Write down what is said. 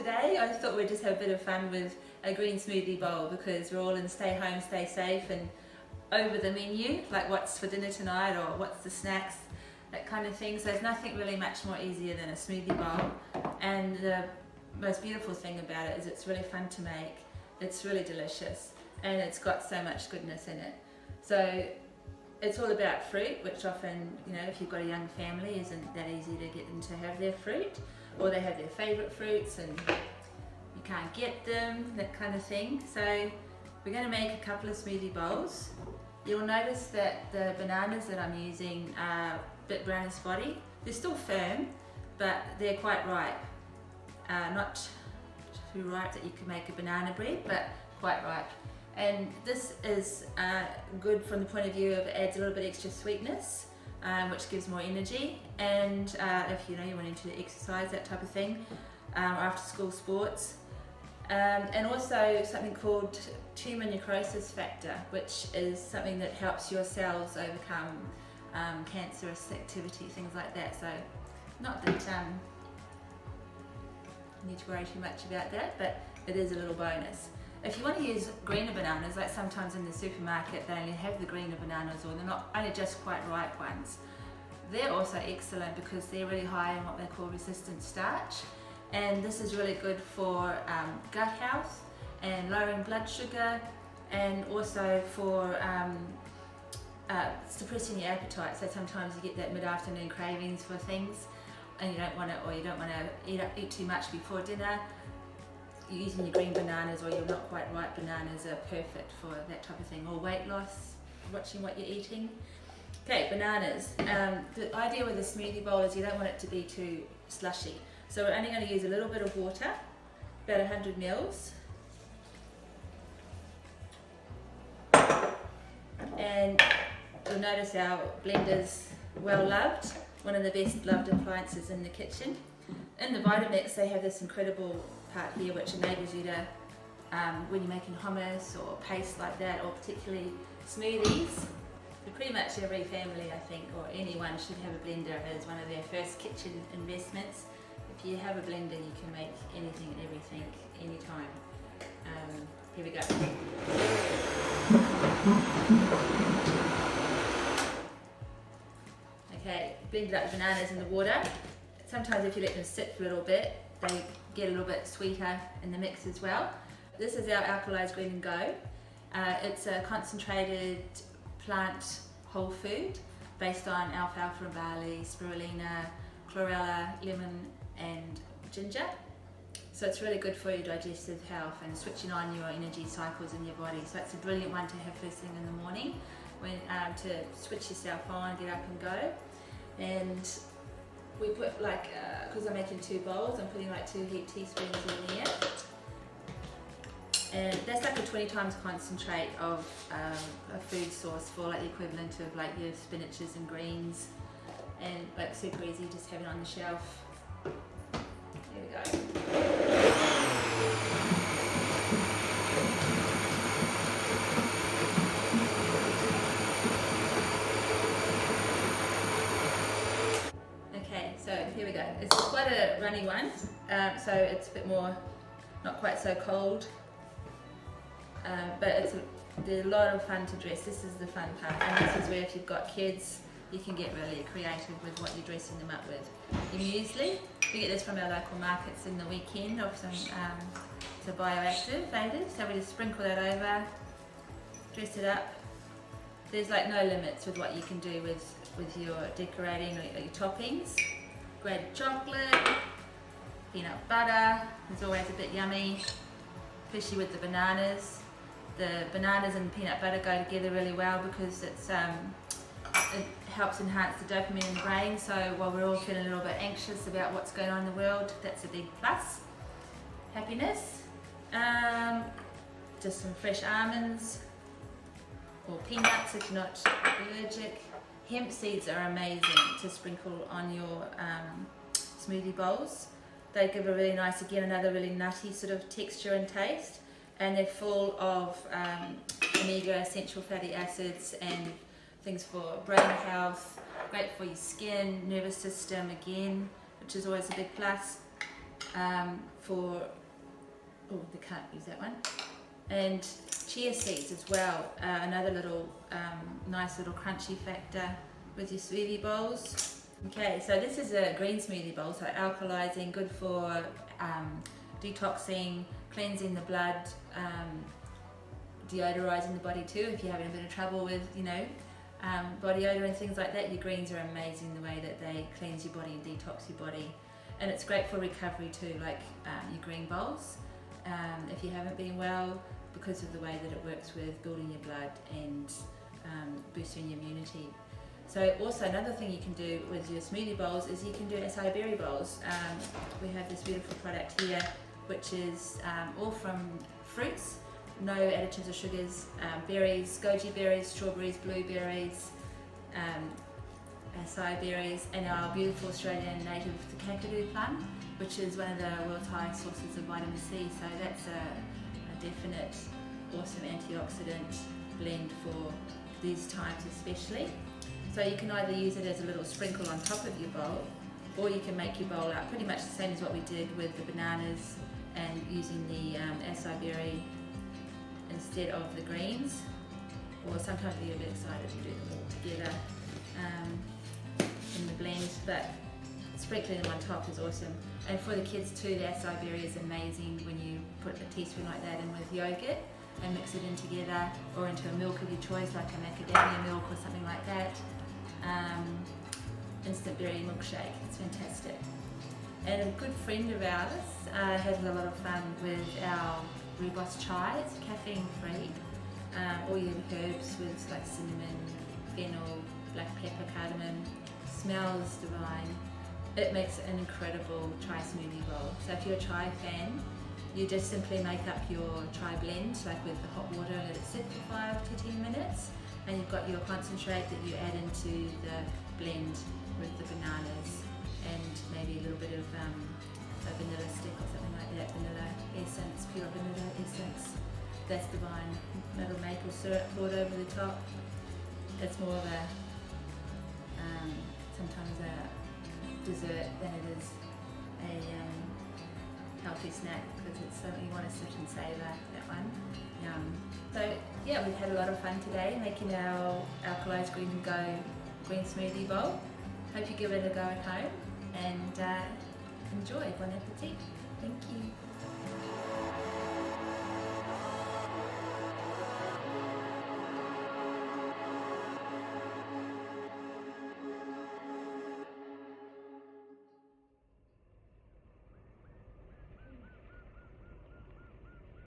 Today I thought we'd just have a bit of fun with a green smoothie bowl because we're all in stay home, stay safe, and over the menu, like what's for dinner tonight or what's the snacks, that kind of thing. So there's nothing really much more easier than a smoothie bowl, and the most beautiful thing about it is it's really fun to make, it's really delicious, and it's got so much goodness in it. So it's all about fruit, which often, you know, if you've got a young family, isn't that easy to get them to have their fruit, or they have their favourite fruits and you can't get them, that kind of thing. So we're going to make a couple of smoothie bowls. You'll notice that the bananas that I'm using are a bit brown and spotty. They're still firm, but they're quite ripe. Not too ripe that you could make a banana bread, but quite ripe. And this is good from the point of view of it adds a little bit extra sweetness, which gives more energy. And if you know you're wanting to exercise, that type of thing, or after school sports. And also something called tumor necrosis factor, which is something that helps your cells overcome cancerous activity, things like that. So not that you need to worry too much about that, but it is a little bonus. If you want to use greener bananas, like sometimes in the supermarket they only have the greener bananas, or they're not only just quite ripe ones, they're also excellent because they're really high in what they call resistant starch. And this is really good for gut health and lowering blood sugar, and also for suppressing your appetite. So sometimes you get that mid-afternoon cravings for things and you don't want to eat too much before dinner. Using your green bananas or your not quite ripe bananas are perfect for that type of thing, or weight loss, watching what you're eating. Okay, bananas. The idea with a smoothie bowl is you don't want it to be too slushy. So we're only going to use a little bit of water, about 100 mils. And you'll notice our blender's well loved, one of the best loved appliances in the kitchen. In the Vitamix they have this incredible part here which enables you to, when you're making hummus or paste like that, or particularly smoothies, pretty much every family I think, or anyone, should have a blender as one of their first kitchen investments. If you have a blender you can make anything and everything anytime. Here we go. Okay, blended up the bananas in the water. Sometimes if you let them sit for a little bit, they get a little bit sweeter in the mix as well. This is our Alkalise Green Go. It's a concentrated plant whole food based on alfalfa and barley, spirulina, chlorella, lemon and ginger. So it's really good for your digestive health and switching on your energy cycles in your body. So it's a brilliant one to have first thing in the morning, when to switch yourself on, get up and go. And we put like, because I'm making 2 bowls, I'm putting like 2 heaped teaspoons in here. And that's like a 20 times concentrate of a food source for like the equivalent of like your spinaches and greens. And like super easy, just have it on the shelf. Here we go. Okay, so here we go. It's quite a runny one, so it's a bit more, not quite so cold, but they're a lot of fun to dress. This is the fun part, and this is where if you've got kids, you can get really creative with what you're dressing them up with. Your muesli, we get this from our local markets in the weekend, of some it's bioactivated, so we just sprinkle that over, dress it up. There's like no limits with what you can do with your decorating or your toppings. Grated chocolate, peanut butter is always a bit yummy, especially with the bananas. The bananas and peanut butter go together really well because it helps enhance the dopamine in the brain. So while we're all feeling a little bit anxious about what's going on in the world, that's a big plus. Happiness. Just some fresh almonds or peanuts if you're not allergic. Hemp seeds are amazing to sprinkle on your smoothie bowls. They give a really nice, again, another really nutty sort of texture and taste, and they're full of omega essential fatty acids and things for brain health, great for your skin, nervous system again, which is always a big plus. they can't use that one. And chia seeds as well, another little nice little crunchy factor with your smoothie bowls. Okay, so this is a green smoothie bowl, so alkalizing, good for detoxing, cleansing the blood, deodorizing the body too if you're having a bit of trouble with, body odor and things like that. Your greens are amazing the way that they cleanse your body and detox your body. And it's great for recovery too, like your green bowls. If you haven't been well, because of the way that it works with building your blood and boosting your immunity. So also another thing you can do with your smoothie bowls is you can do acai berry bowls. We have this beautiful product here, which is all from fruits, no additives or sugars, berries, goji berries, strawberries, blueberries, acai berries, and our beautiful Australian native kakadu plum, which is one of the world's highest sources of vitamin C. So that's a definite awesome antioxidant blend for these times especially. So you can either use it as a little sprinkle on top of your bowl, or you can make your bowl out pretty much the same as what we did with the bananas and using the acai berry instead of the greens. Or sometimes we get a bit excited and do them all together in the blend, but sprinkling them on top is awesome. And for the kids too, the acai berry is amazing when you put a teaspoon like that in with yogurt and mix it in together, or into a milk of your choice, like a macadamia milk or something like that. Instant berry milkshake, it's fantastic. And a good friend of ours has a lot of fun with our rooibos chai. It's caffeine free. All your herbs with like cinnamon, fennel, black pepper, cardamom. Smells divine. It makes an incredible chai smoothie bowl. So if you're a chai fan, you just simply make up your chai blend, like with the hot water, let it sit for 5 to 10 minutes, and you've got your concentrate that you add into the blend with the bananas and maybe a little bit of a vanilla stick or something like that, vanilla essence, pure vanilla essence. That's divine. A little maple syrup poured over the top. It's more of a sometimes a dessert than it is a healthy snack, because it's something you want to sit and savour, that one. Yum. So yeah, we've had a lot of fun today making our Alkalise Green Go green smoothie bowl. Hope you give it a go at home and enjoy. Bon appetit. Thank you.